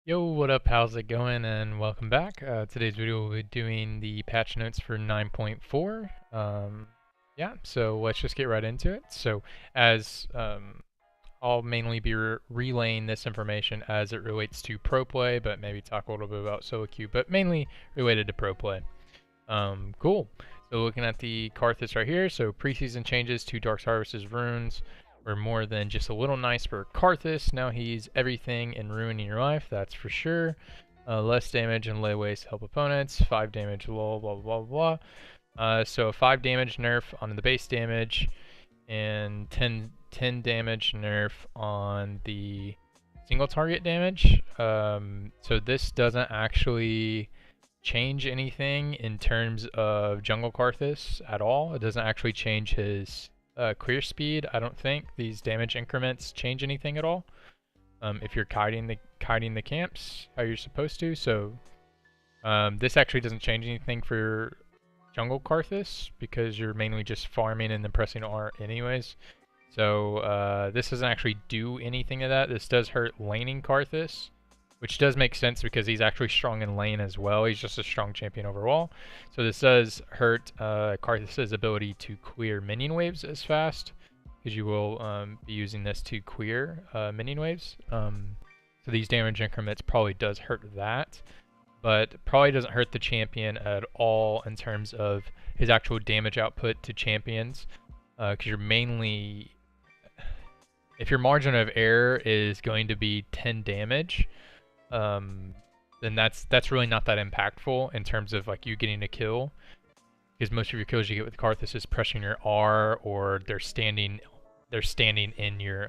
Yo, what up? How's it going? And welcome back. Today's video we'll be doing the patch notes for 9.4. Yeah, so let's just get right into it. So, as I'll mainly be relaying this information as it relates to pro play, but maybe talk a little bit about solo queue, but mainly related to pro play. Cool. So looking at the Karthus right here, so preseason changes to Dark Harvest's runes were more than just a little nice for Karthus. Now he's everything and ruining your life, that's for sure. Less damage and layways to help opponents. 5 damage, lol, blah, blah, blah, blah. So 5 damage nerf on the base damage, and 10 damage nerf on the single target damage. So this doesn't actually change anything in terms of Jungle Karthus at all. It doesn't actually change his clear speed. I don't think these damage increments change anything at all. If you're kiting the camps how you're supposed to. So this actually doesn't change anything for Jungle Karthus because you're mainly just farming and then pressing R anyways. So this doesn't actually do anything to that. This does hurt laning Karthus, which does make sense because he's actually strong in lane as well. He's just a strong champion overall. So this does hurt Karthus' ability to clear minion waves as fast, because you will be using this to clear minion waves. So these damage increments probably does hurt that, but probably doesn't hurt the champion at all in terms of his actual damage output to champions, because you're mainly... If your margin of error is going to be 10 damage, then that's really not that impactful in terms of like you getting a kill, because most of your kills you get with Karthus is pressing your R, or they're standing in your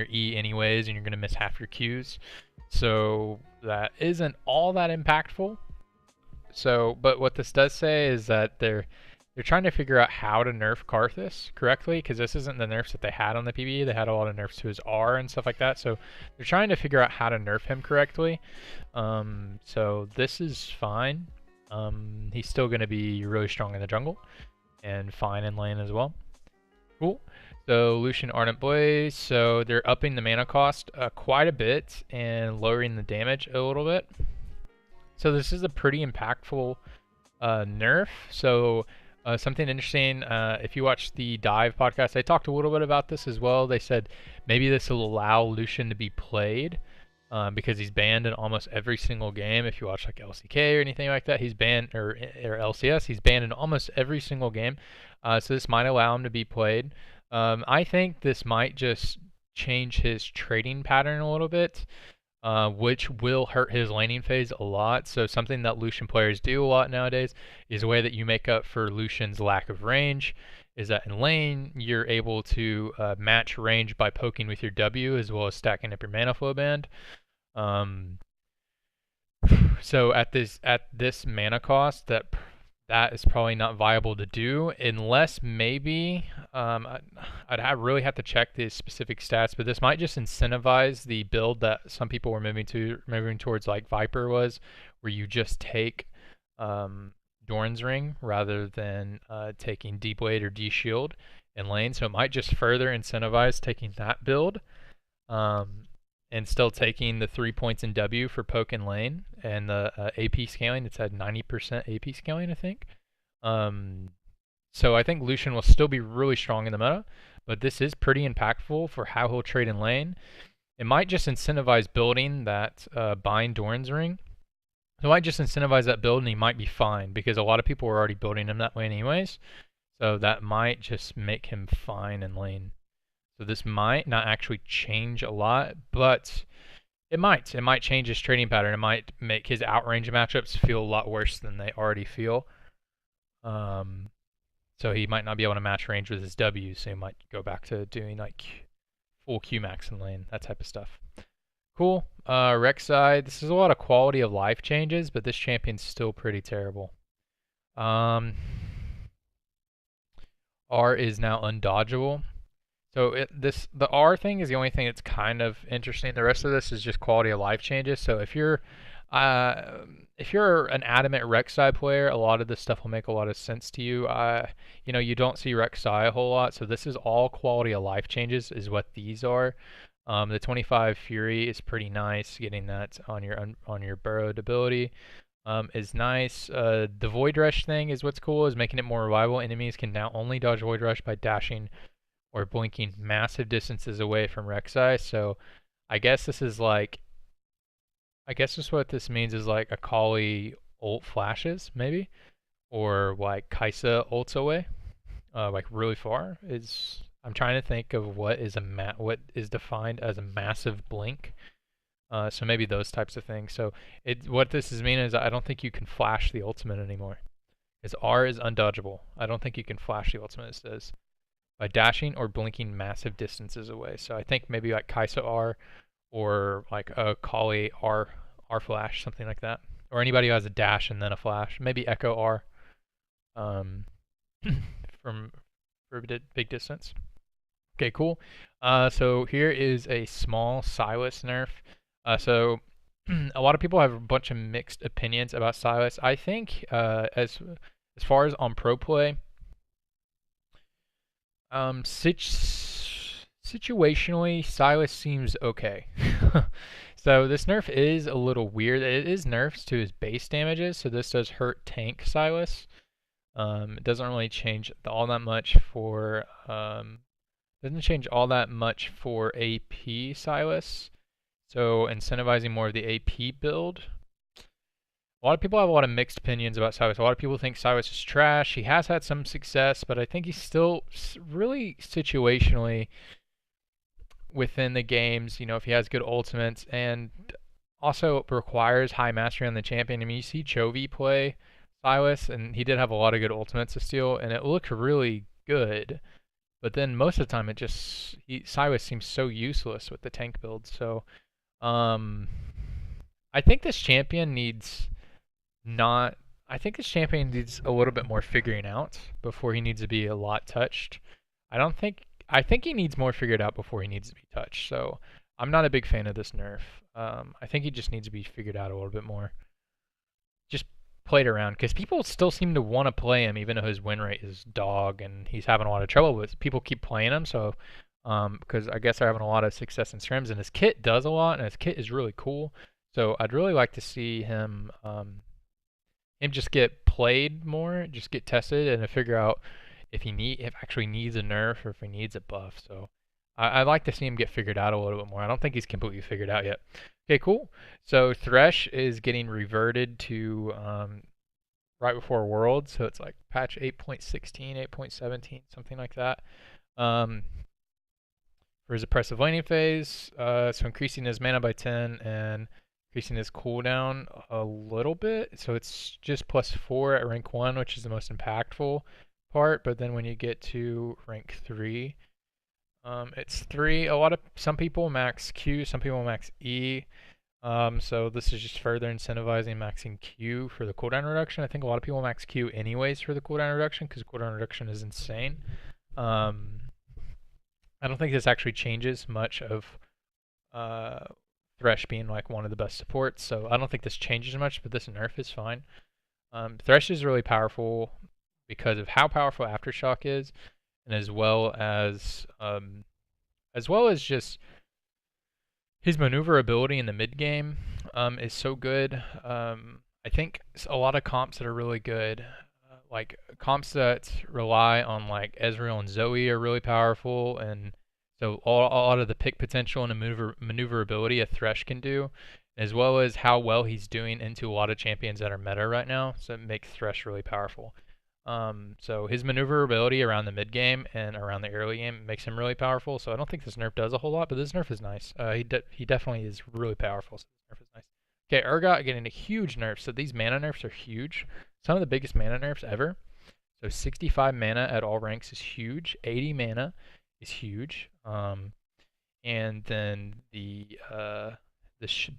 E anyways, and you're gonna miss half your Qs. So that isn't all that impactful. So, but what this does say is that they're trying to figure out how to nerf Karthus correctly, because this isn't the nerfs that they had on the PvE. They had a lot of nerfs to his R and stuff like that. So they're trying to figure out how to nerf him correctly. So this is fine. He's still going to be really strong in the jungle and fine in lane as well. Cool. So Lucian Ardent Blaze. So they're upping the mana cost quite a bit and lowering the damage a little bit. So this is a pretty impactful nerf. So something interesting, if you watch the Dive podcast, they talked a little bit about this as well. They said maybe this will allow Lucian to be played because he's banned in almost every single game. If you watch like LCK or anything like that, he's banned, or LCS, he's banned in almost every single game. So this might allow him to be played. I think this might just change his trading pattern a little bit. Which will hurt his laning phase a lot. So something that Lucian players do a lot nowadays is a way that you make up for Lucian's lack of range is that in lane you're able to match range by poking with your W as well as stacking up your mana flow band. So at this mana cost, that is probably not viable to do unless maybe I'd really have to check the specific stats, but this might just incentivize the build that some people were moving towards, like Viper was, where you just take Doran's Ring rather than taking Deep Blade or D Shield in lane. So it might just further incentivize taking that build. And still taking the 3 points in W for poke in lane, and the AP scaling. It's at 90% AP scaling, I think. So I think Lucian will still be really strong in the meta, but this is pretty impactful for how he'll trade in lane. It might just incentivize building that bind Doran's Ring. It might just incentivize that build, and he might be fine, because a lot of people were already building him that way anyways. So that might just make him fine in lane. So this might not actually change a lot, but it might. It might change his trading pattern. It might make his outrange matchups feel a lot worse than they already feel. So he might not be able to match range with his W, so he might go back to doing like full Q max in lane, that type of stuff. Cool. Rec side, this is a lot of quality of life changes, but this champion's still pretty terrible. R is now undodgeable. So the R thing is the only thing that's kind of interesting. The rest of this is just quality of life changes. So if you're an adamant Rek'Sai player, a lot of this stuff will make a lot of sense to you. You don't see Rek'Sai a whole lot, so this is all quality of life changes is what these are. The 25 Fury is pretty nice. Getting that on your burrowed ability is nice. The Void Rush thing is what's cool, is making it more reliable. Enemies can now only dodge Void Rush by dashing or blinking massive distances away from Rek'Sai. So I guess this is like, I guess just what this means is like Akali ult flashes maybe, or like Kaisa ults away, like really far. Is I'm trying to think of what is what is defined as a massive blink. So maybe those types of things. So what this is meaning is I don't think you can flash the ultimate anymore, because R is undodgeable. I don't think you can flash the ultimate, it says, by dashing or blinking massive distances away. So I think maybe like Kaisa R, or like a Kali R flash, something like that. Or anybody who has a dash and then a flash. Maybe Echo R, um, from for a big distance. Okay, cool. So here is a small Sylas nerf. So a lot of people have a bunch of mixed opinions about Sylas. I think as far as on pro play, situationally, Sylas seems okay. So this nerf is a little weird. It is nerfs to his base damages, so this does hurt tank Sylas. It doesn't really change all that much for doesn't change all that much for AP Sylas. So incentivizing more of the AP build. A lot of people have a lot of mixed opinions about Sylas. A lot of people think Sylas is trash. He has had some success, but I think he's still really situationally within the games. You know, if he has good ultimates, and also requires high mastery on the champion. I mean, you see Chovy play Sylas, and he did have a lot of good ultimates to steal, and it looked really good. But then most of the time, Sylas seems so useless with the tank build. So, I think this champion needs not. I think this champion needs a little bit more figuring out before he needs to be a lot touched. I don't think. I think he needs more figured out before he needs to be touched. So I'm not a big fan of this nerf. I think he just needs to be figured out a little bit more. Just played around, because people still seem to want to play him even though his win rate is dog and he's having a lot of trouble with. People keep playing him, so because I guess they're having a lot of success in scrims, and his kit does a lot, and his kit is really cool. So I'd really like to see him just get played more, just get tested, and to figure out if actually needs a nerf or if he needs a buff. So I'd like to see him get figured out a little bit more. I don't think he's completely figured out yet. Okay, cool. So Thresh is getting reverted to right before Worlds, so it's like patch 8.16, 8.17, something like that. For his oppressive laning phase, so increasing his mana by 10 and increasing his cooldown a little bit. So it's just +4 at rank 1, which is the most impactful part. But then when you get to rank 3, it's 3. Some people max Q, some people max E. So this is just further incentivizing maxing Q for the cooldown reduction. I think a lot of people max Q anyways for the cooldown reduction, because cooldown reduction is insane. I don't think this actually changes much of Thresh being like one of the best supports, so I don't think this changes much, but this nerf is fine. Thresh is really powerful because of how powerful Aftershock is, and as well as just his maneuverability in the mid game is so good. I think a lot of comps that are really good, like comps that rely on like Ezreal and Zoe, are really powerful, and so a lot of the pick potential and maneuverability a Thresh can do, as well as how well he's doing into a lot of champions that are meta right now, so it makes Thresh really powerful. So his maneuverability around the mid game and around the early game makes him really powerful. So I don't think this nerf does a whole lot, but this nerf is nice. He definitely is really powerful. So this nerf is nice. Okay, Urgot getting a huge nerf. So these mana nerfs are huge. Some of the biggest mana nerfs ever. So 65 mana at all ranks is huge. 80 mana is huge. And then the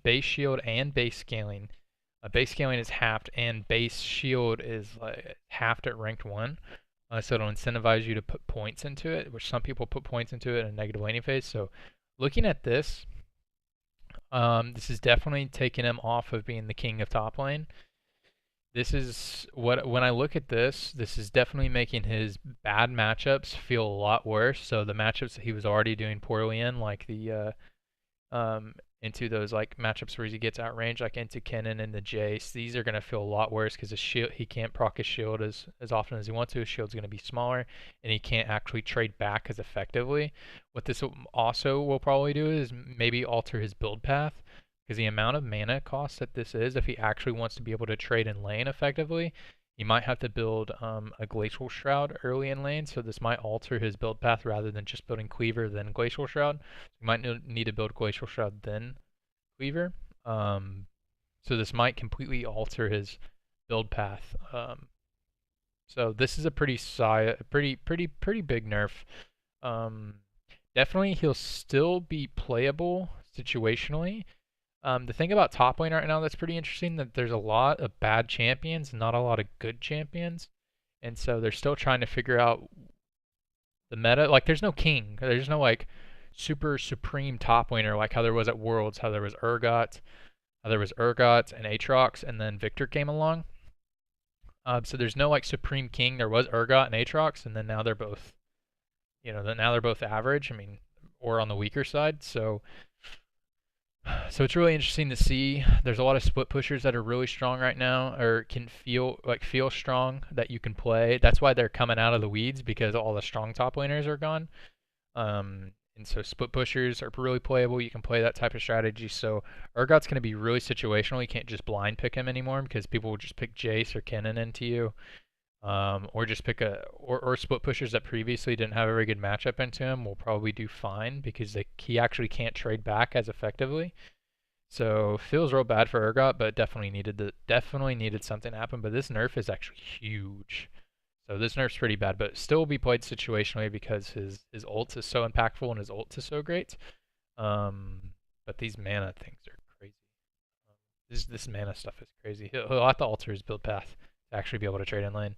base shield and base scaling. Base scaling is halved, and base shield is like halved at ranked 1. So it'll incentivize you to put points into it, which some people put points into it in a negative laning phase. So looking at this, this is definitely taking him off of being the king of top lane. This is when I look at this is definitely making his bad matchups feel a lot worse. So the matchups that he was already doing poorly in, like the into those like matchups where he gets outranged, like into Kennen and the Jace. These are gonna feel a lot worse because his shield, he can't proc his shield as often as he wants to. His shield's gonna be smaller, and he can't actually trade back as effectively. What this also will probably do is maybe alter his build path, because the amount of mana cost that this is, if he actually wants to be able to trade in lane effectively, he might have to build a Glacial Shroud early in lane, so this might alter his build path rather than just building Cleaver then Glacial Shroud. You might need to build Glacial Shroud then Cleaver. So this might completely alter his build path. So this is a pretty big nerf. Definitely he'll still be playable situationally. The thing about top lane right now that's pretty interesting, that there's a lot of bad champions, not a lot of good champions, and so they're still trying to figure out the meta. Like, there's no king, there's no like super supreme top laner like how there was at Worlds, how there was Urgot and Aatrox, and then Victor came along. So there's no like supreme king. There was Urgot and Aatrox, and then now they're both, now they're both average. I mean, or on the weaker side. So it's really interesting to see. There's a lot of split pushers that are really strong right now, or can feel strong, that you can play. That's why they're coming out of the weeds, because all the strong top laners are gone. And so split pushers are really playable. You can play that type of strategy. So Urgot's going to be really situational. You can't just blind pick him anymore, because people will just pick Jace or Kennen into you. Or just pick or split pushers that previously didn't have a very good matchup into him will probably do fine, because he actually can't trade back as effectively. So feels real bad for Urgot, but definitely needed something to happen. But this nerf is actually huge. So this nerf's pretty bad, but still will be played situationally because his ult is so impactful and his ult is so great. But these mana things are crazy. This mana stuff is crazy. He'll have to alter his build path to actually be able to trade in lane.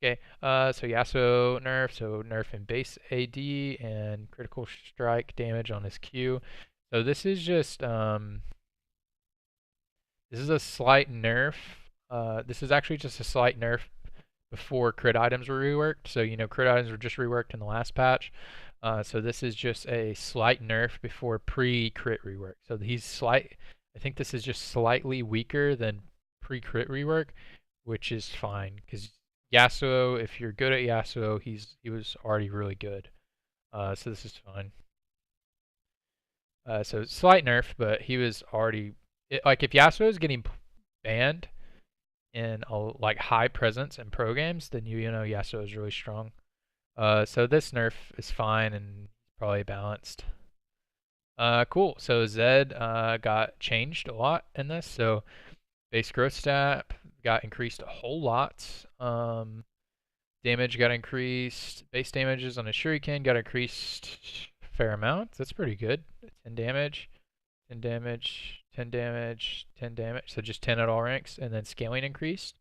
Okay, so Yasuo nerf, so nerf in base AD and critical strike damage on his Q. So this is just this is a slight nerf. This is actually just a slight nerf before crit items were reworked. So crit items were just reworked in the last patch. So this is just a slight nerf before pre-crit rework. So I think this is just slightly weaker than pre-crit rework, which is fine, because Yasuo, if you're good at Yasuo, he was already really good. So this is fine. So slight nerf, but he was already like, if Yasuo is getting banned in like high presence in pro games, then you know Yasuo is really strong. So this nerf is fine and probably balanced. Cool. So Zed got changed a lot in this. So base growth stat got increased a whole lot. Damage got increased. Base damages on a shuriken got increased a fair amount. That's pretty good. 10 damage, 10 damage, 10 damage, 10 damage. So just 10 at all ranks, and then scaling increased.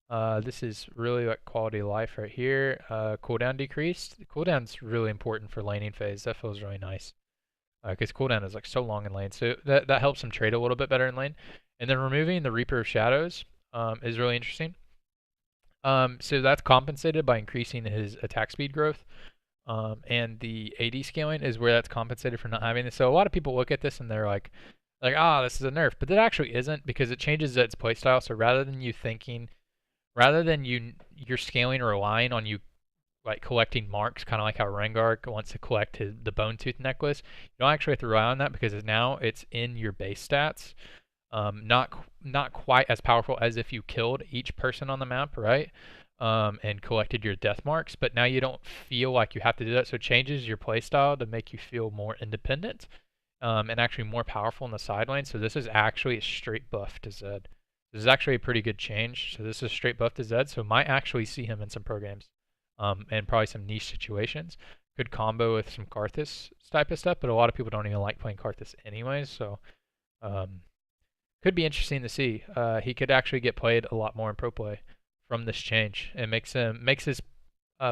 This is really like quality of life right here. Cooldown decreased. Cooldown's really important for laning phase. That feels really nice, because cooldown is like so long in lane. So that helps him trade a little bit better in lane. And then removing the Reaper of Shadows is really interesting. So that's compensated by increasing his attack speed growth. And the AD scaling is where that's compensated for not having this. So a lot of people look at this and they're like, this is a nerf, but it actually isn't, because it changes its playstyle. So rather than you're scaling or relying on you like collecting marks, kind of like how Rengar wants to collect the Bone Tooth necklace, you don't actually have to rely on that, because now it's in your base stats. Not quite as powerful as if you killed each person on the map, right? And collected your death marks, but now you don't feel like you have to do that. So it changes your playstyle to make you feel more independent, and actually more powerful in the side lane. So this is actually a straight buff to Zed. This is actually a pretty good change. So this is a straight buff to Zed. So might actually see him in some pro games, and probably some niche situations. Could combo with some Karthus type of stuff, but a lot of people don't even like playing Karthus anyways. So could be interesting to see. He could actually get played a lot more in pro play from this change. It makes his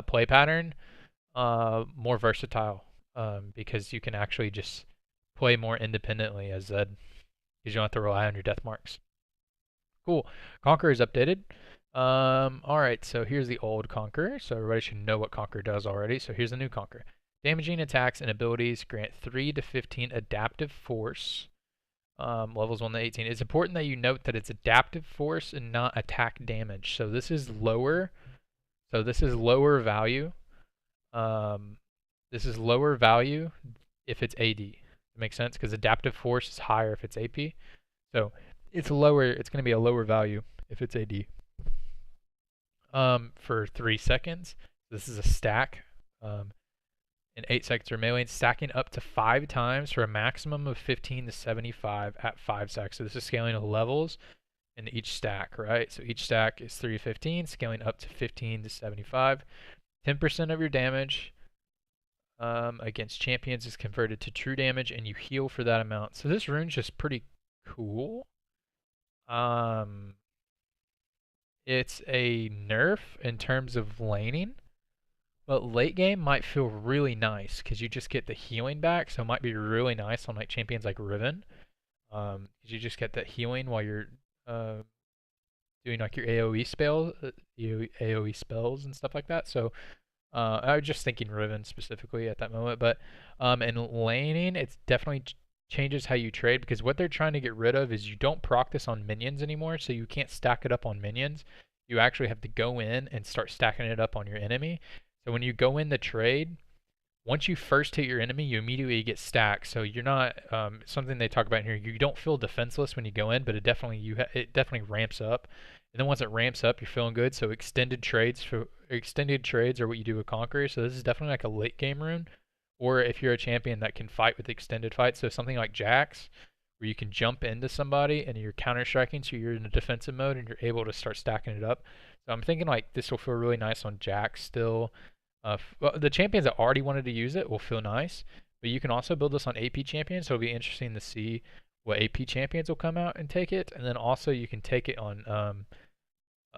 play pattern more versatile, because you can actually just play more independently as Zed, because you don't have to rely on your death marks. Cool. Conqueror is updated. Alright, so here's the old Conqueror. So everybody should know what Conqueror does already. So here's the new Conqueror. Damaging attacks and abilities grant 3 to 15 adaptive force. Levels 1 to 18. It's important that you note that it's adaptive force and not attack damage. So this is lower. So this is lower value. This is lower value if it's AD. That makes sense because adaptive force is higher if it's AP. So it's lower. It's going to be a lower value if it's AD. For 3 seconds. This is a stack. In 8 seconds or melee, stacking up to 5 times for a maximum of 15 to 75 at 5 stacks. So this is scaling to levels in each stack, right? So each stack is 3 to 15, scaling up to 15 to 75. 10% of your damage against champions is converted to true damage, and you heal for that amount. So this rune's just pretty cool. It's a nerf in terms of laning. But late game might feel really nice because you just get the healing back, so it might be really nice on like champions like Riven. You just get that healing while you're doing like your AOE spells and stuff like that. So I was just thinking Riven specifically at that moment, but in laning, it definitely changes how you trade because what they're trying to get rid of is you don't proc this on minions anymore, so you can't stack it up on minions. You actually have to go in and start stacking it up on your enemy. So when you go in the trade, once you first hit your enemy, you immediately get stacked. So you're not something they talk about here. You don't feel defenseless when you go in, but it definitely ramps up. And then once it ramps up, you're feeling good. So extended trades are what you do with Conqueror. So this is definitely like a late game rune, or if you're a champion that can fight with extended fights. So something like Jax, where you can jump into somebody and you're counter striking, so you're in a defensive mode and you're able to start stacking it up. So I'm thinking like this will feel really nice on Jax still. Well, the champions that already wanted to use it will feel nice, but you can also build this on AP champions, so it'll be interesting to see what AP champions will come out and take it, and then also you can take it on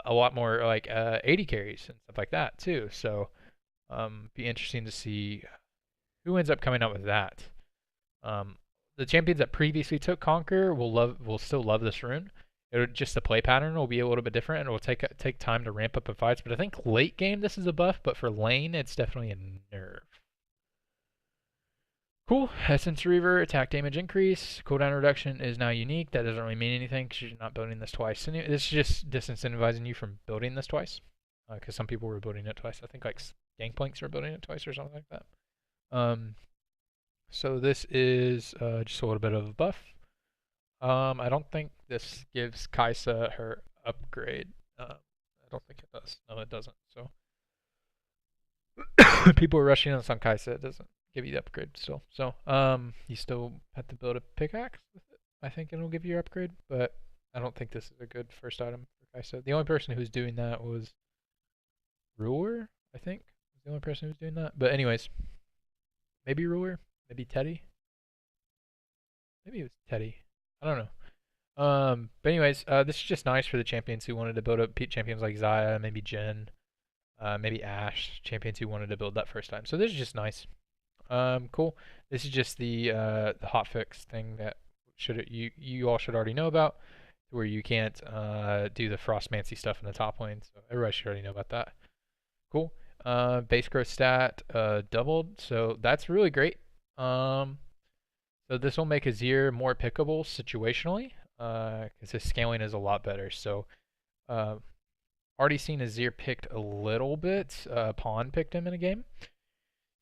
a lot more like 80 carries and stuff like that too. So be interesting to see who ends up coming out with that. The champions that previously took Conquer will still love this rune. Just the play pattern will be a little bit different, and it will take time to ramp up in fights. But I think late game this is a buff, but for lane it's definitely a nerf. Cool. Essence Reaver, attack damage increase. Cooldown reduction is now unique. That doesn't really mean anything because you're not building this twice. This is just disincentivizing you from building this twice. Because some people were building it twice. I think like Gangplanks are building it twice or something like that. So this is just a little bit of a buff. I don't think this gives Kaisa her upgrade. I don't think it does. No, it doesn't. So people are rushing us on Kaisa. It doesn't give you the upgrade still. So you still have to build a pickaxe with it. I think it'll give you your upgrade, but I don't think this is a good first item for Kaisa. The only person who was doing that was Ruler, I think. Was the only person who was doing that. But anyways, maybe Ruler, maybe Teddy. Maybe it was Teddy. I don't know. But anyways, this is just nice for the champions who wanted to build up champions like Xayah, maybe Jhin, maybe Ashe, champions who wanted to build that first time. So this is just nice. Cool. This is just the hotfix thing that you all should already know about, where you can't do the Frostmancy stuff in the top lane. So everybody should already know about that. Cool. Base growth stat doubled, so that's really great. So this will make Azir more pickable situationally, because his scaling is a lot better. So already seen Azir picked a little bit. Pawn picked him in a game.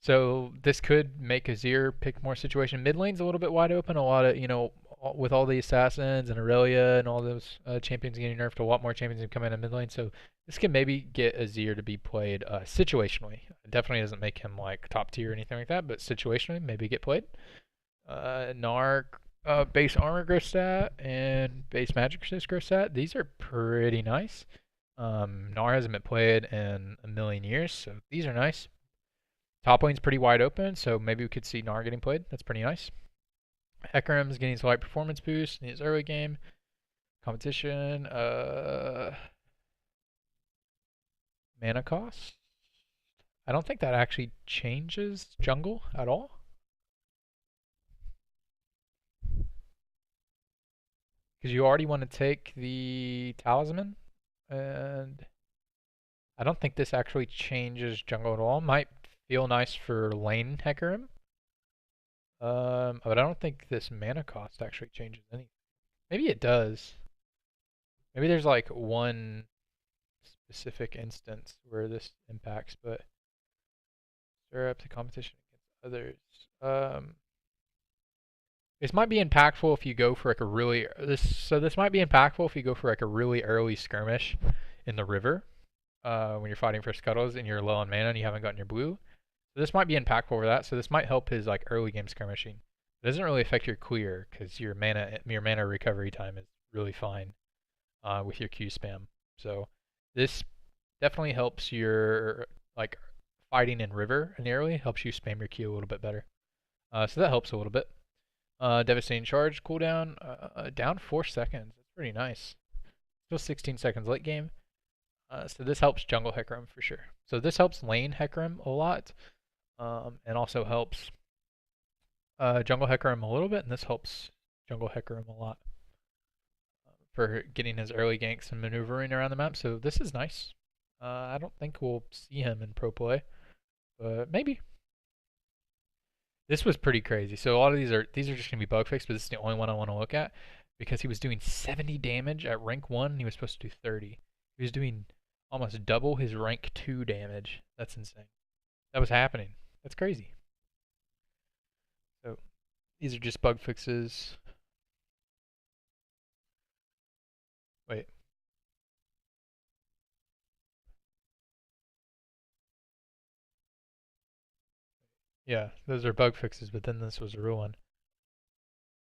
So this could make Azir pick more situation. Mid lane's a little bit wide open. A lot of, with all the assassins and Aurelia and all those champions getting nerfed, a lot more champions have come in mid lane. So this can maybe get Azir to be played situationally. It definitely doesn't make him like top tier or anything like that, but situationally maybe get played. Gnar base armor growth stat and base magic resist growth stat. These are pretty nice. Gnar hasn't been played in a million years, so these are nice. Top lane's pretty wide open, so maybe we could see Gnar getting played. That's pretty nice. Hecarim's getting slight performance boost in his early game. Competition. Mana cost. I don't think that actually changes jungle at all. Because you already want to take the talisman, and I don't think this actually changes jungle at all. Might feel nice for lane Hecarim. But I don't think this mana cost actually changes anything. Maybe it does. Maybe there's like one specific instance where this impacts, but stir up the competition against others. This might be impactful if you go for like a really this might be impactful if you go for like a really early skirmish in the river, when you're fighting for scuttles and you're low on mana and you haven't gotten your blue. So this might be impactful for that. So this might help his like early game skirmishing. It doesn't really affect your clear because your mana recovery time is really fine with your Q spam. So this definitely helps your like fighting in river and early, helps you spam your Q a little bit better. So that helps a little bit. Devastating charge cooldown down 4 seconds. That's pretty nice. Still 16 seconds late game. So this helps jungle Hecarim for sure. So this helps lane Hecarim a lot, and also helps jungle Hecarim a little bit, and this helps jungle Hecarim a lot for getting his early ganks and maneuvering around the map. So this is nice. I don't think we'll see him in pro play, but maybe. This was pretty crazy. So a lot of these are just gonna be bug fixed, but this is the only one I want to look at because he was doing 70 damage at rank 1 and he was supposed to do 30. He was doing almost double his rank 2 damage. That's insane. That was happening. That's crazy. So these are just bug fixes. Wait. Yeah, those are bug fixes, but then this was a real one.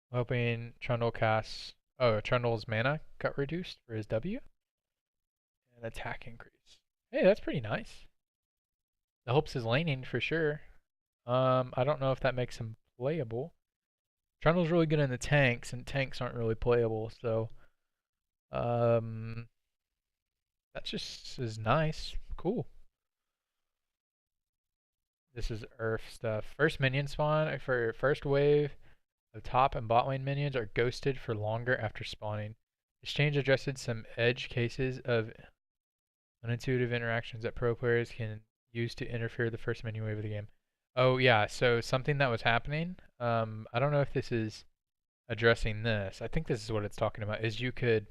I'm hoping Trundle casts. Oh, Trundle's mana got reduced for his W and attack increase. Hey, that's pretty nice. That helps his laning for sure. I don't know if that makes him playable. Trundle's really good in the tanks, and tanks aren't really playable, so um, that just is nice. Cool. This is Earth stuff. First minion spawn for first wave of top and bot lane minions are ghosted for longer after spawning. This change adjusted some edge cases of unintuitive interactions that pro players can use to interfere the first minion wave of the game. Oh yeah, so something that was happening. I don't know if this is addressing this. I think this is what it's talking about. Is you could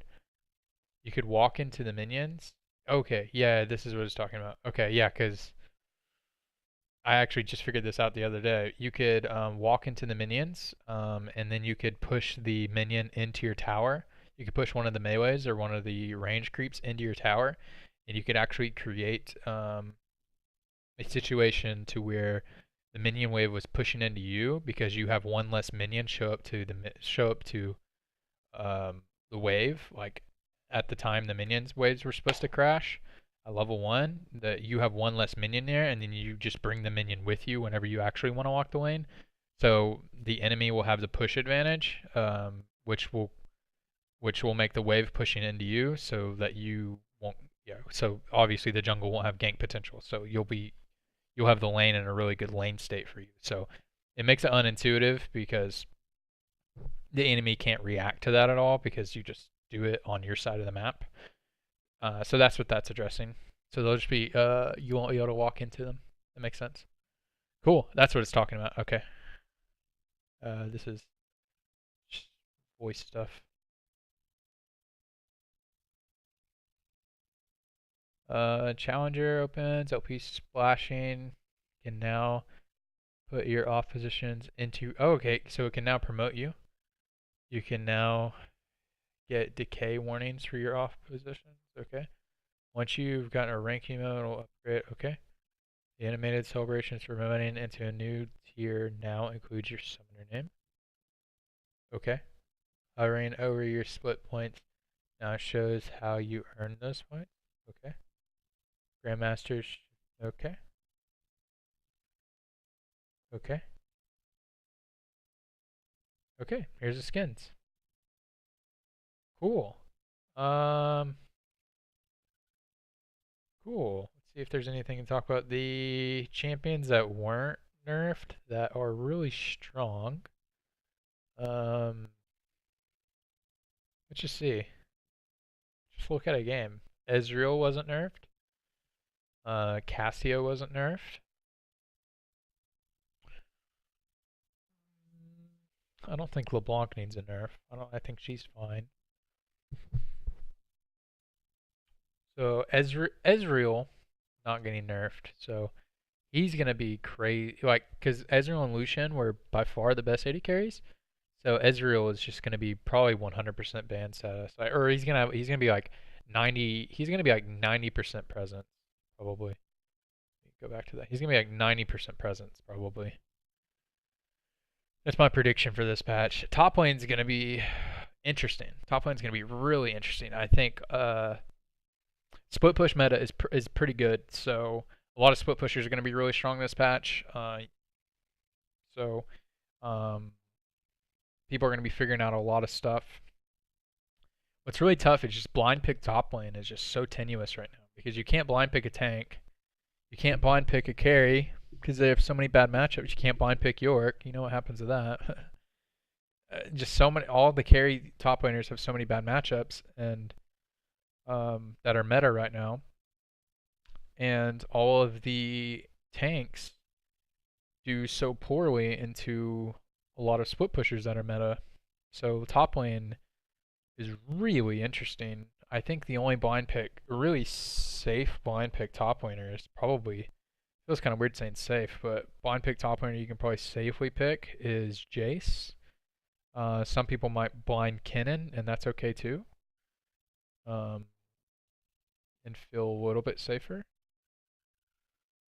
walk into the minions. Okay, yeah, this is what it's talking about. Okay, yeah, because I actually just figured this out the other day. You could walk into the minions, and then you could push the minion into your tower. You could push one of the melees or one of the range creeps into your tower, and you could actually create a situation to where the minion wave was pushing into you because you have one less minion show up to the wave. Like at the time the minions waves were supposed to crash at level 1, that you have one less minion there, and then you just bring the minion with you whenever you actually want to walk the lane. So the enemy will have the push advantage, which will make the wave pushing into you so that you won't. Yeah. So obviously the jungle won't have gank potential. So you'll have the lane in a really good lane state for you. So it makes it unintuitive because the enemy can't react to that at all because you just do it on your side of the map. So that's what that's addressing. So they'll just be, you won't be able to walk into them. That makes sense. Cool. That's what it's talking about. Okay. This is just voice stuff. Challenger opens, LP splashing. Can now put your off positions into. Oh, okay. So it can now promote you. You can now get decay warnings for your off positions. Okay. Once you've gotten a ranking mode, it'll upgrade. Okay. The animated celebrations for promoting into a new tier now includes your summoner name. Okay. Hovering over your split points now shows how you earn those points. Okay. Grandmasters. Okay. Okay. Okay. Here's the skins. Cool. Um. Cool. Let's see if there's anything to talk about. The champions that weren't nerfed that are really strong. Let's just see. Just look at a game. Ezreal wasn't nerfed. Cassio wasn't nerfed. I don't think LeBlanc needs a nerf. I think she's fine. So Ezreal not getting nerfed. So he's gonna be crazy. Like, because Ezreal and Lucian were by far the best AD carries. So Ezreal is just gonna be probably 100% ban status, or he's gonna be like 90. He's gonna be like 90% presence probably. Go back to that. He's gonna be like 90% presence probably. That's my prediction for this patch. Top lane's gonna be interesting. Top lane's gonna be really interesting. I think split push meta is pretty good. So a lot of split pushers are gonna be really strong this patch. So um, people are gonna be figuring out a lot of stuff. What's really tough is just blind pick top lane is just so tenuous right now because you can't blind pick a tank, you can't blind pick a carry because they have so many bad matchups. You can't blind pick York. You know what happens to that. Just so many. All the carry top laners have so many bad matchups and that are meta right now, and all of the tanks do so poorly into a lot of split pushers that are meta. So top lane is really interesting. I think the only blind pick, really safe blind pick top laner is probably, feels kind of weird saying safe, but blind pick top laner you can probably safely pick is Jace. Some people might blind Kennen, and that's okay too. And feel a little bit safer.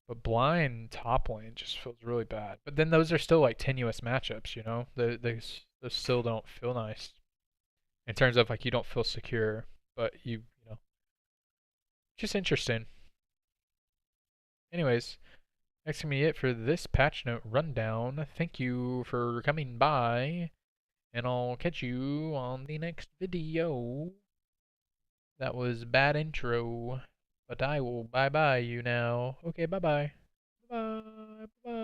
But blind top lane just feels really bad. But then those are still like tenuous matchups, you know? Those still don't feel nice. In terms of like you don't feel secure, but you know, just interesting. Anyways, that's gonna be it for this patch note rundown. Thank you for coming by, and I'll catch you on the next video. That was bad intro, but I will bye bye you now. Okay, bye bye. Bye bye.